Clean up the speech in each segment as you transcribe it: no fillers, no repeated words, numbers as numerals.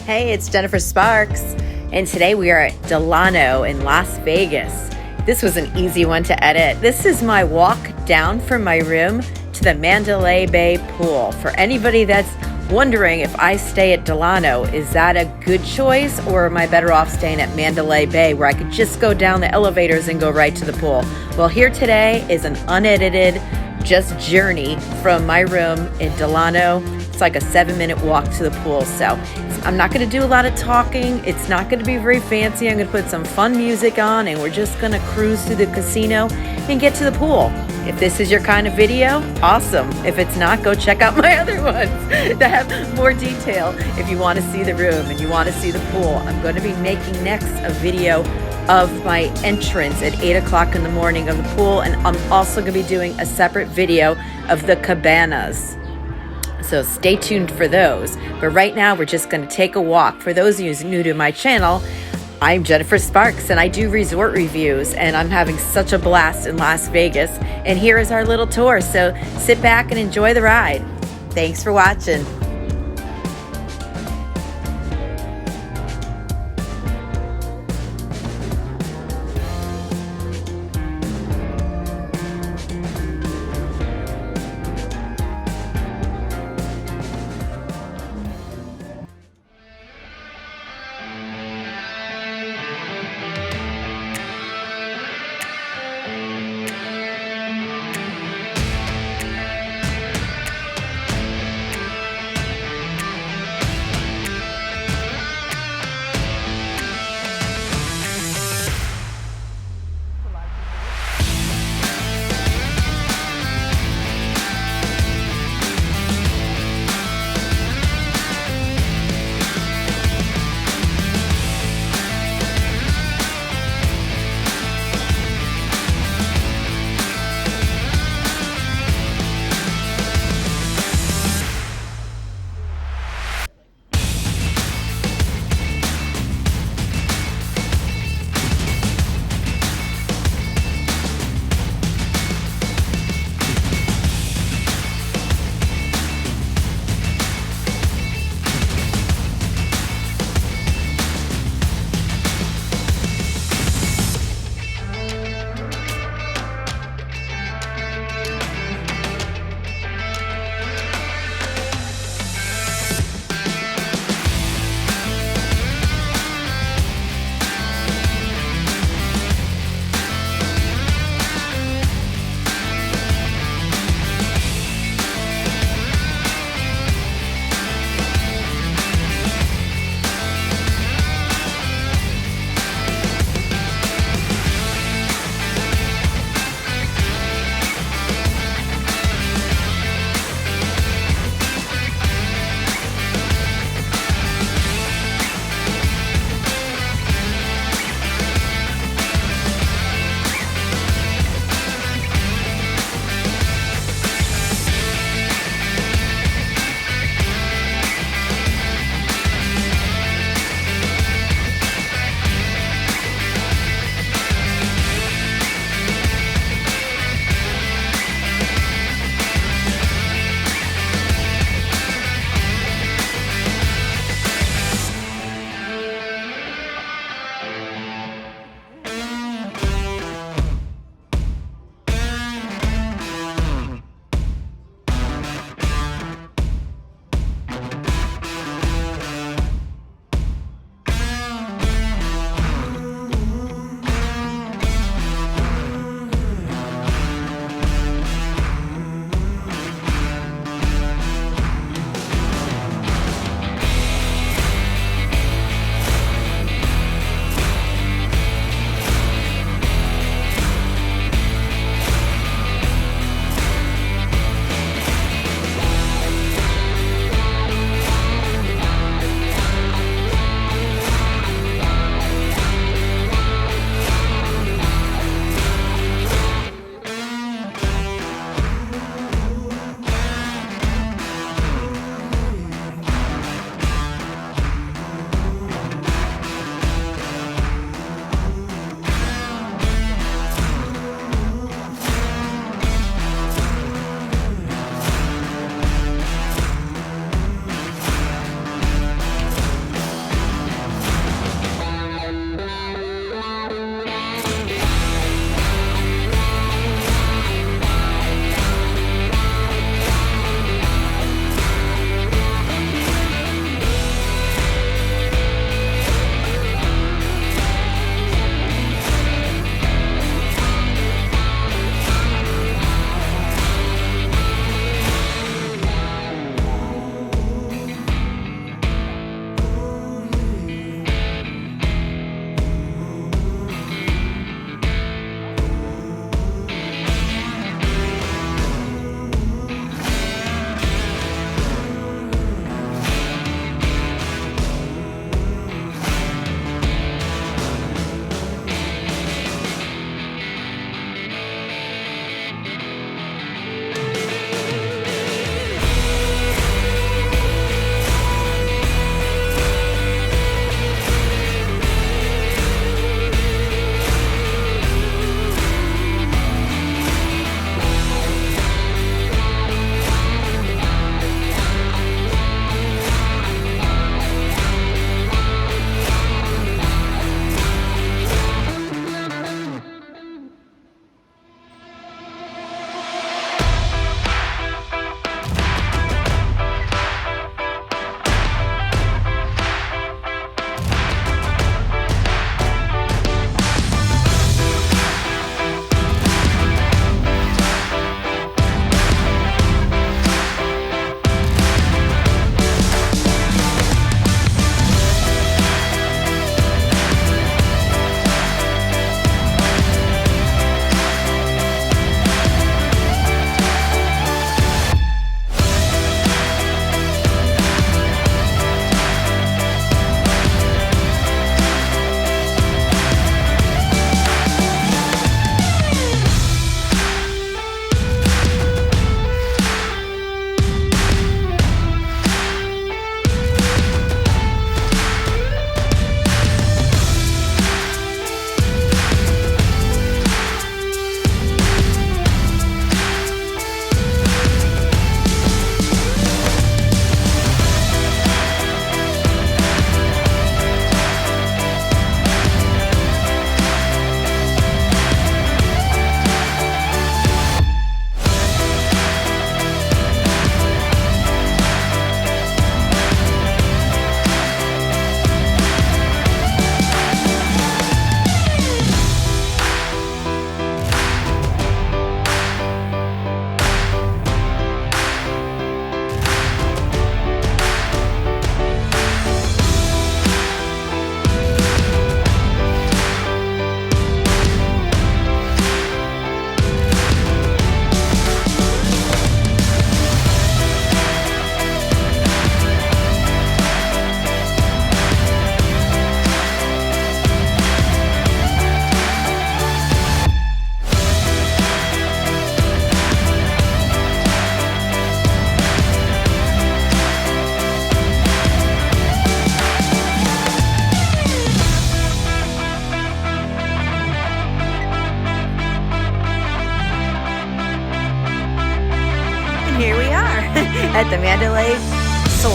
Hey, it's Jennifer Sparks, and today we are at Delano in Las Vegas. This was an easy one to edit. This is my walk down from my room to the Mandalay Bay pool. For anybody that's wondering if I stay at Delano, is that a good choice, or am I better off staying at Mandalay Bay where I could just go down the elevators and go right to the pool? Well, here today is an unedited just journey from my room in Delano. It's like a 7-minute walk to the pool. So I'm not going to do a lot of talking. It's not going to be very fancy. I'm going to put some fun music on and we're just going to cruise through the casino and get to the pool. If this is your kind of video, awesome. If it's not, go check out my other ones that have more detail if you want to see the room and you want to see the pool. I'm going to be making next a video of my entrance at 8 o'clock in the morning of the pool, and I'm also going to be doing a separate video of the cabanas. So stay tuned for those. But right now, we're just going to take a walk. For those of you who's new to my channel, I'm Jennifer Sparks, and I do resort reviews, and I'm having such a blast in Las Vegas. And here is our little tour. So sit back and enjoy the ride. Thanks for watching.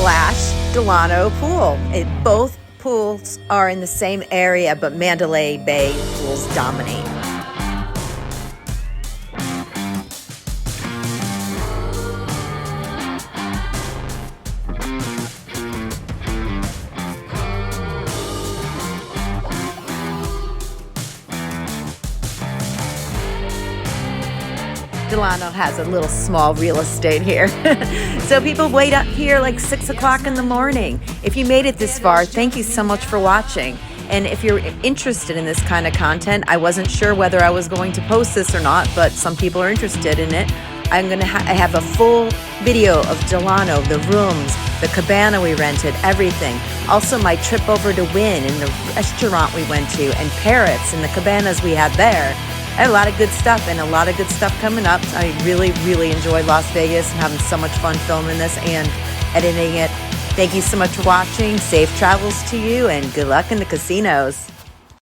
slash Delano pool. Both pools are in the same area, but Mandalay Bay pools dominate. Delano has a little small real estate here. So people wait up here like 6 o'clock in the morning. If you made it this far, thank you so much for watching. And if you're interested in this kind of content, I wasn't sure whether I was going to post this or not, but some people are interested in it. I have a full video of Delano, the rooms, the cabana we rented, everything. Also my trip over to Wynn and the restaurant we went to, and parrots and the cabanas we had there. I had a lot of good stuff and a lot of good stuff coming up. I really, really enjoyed Las Vegas and having so much fun filming this and editing it. Thank you so much for watching. Safe travels to you and good luck in the casinos.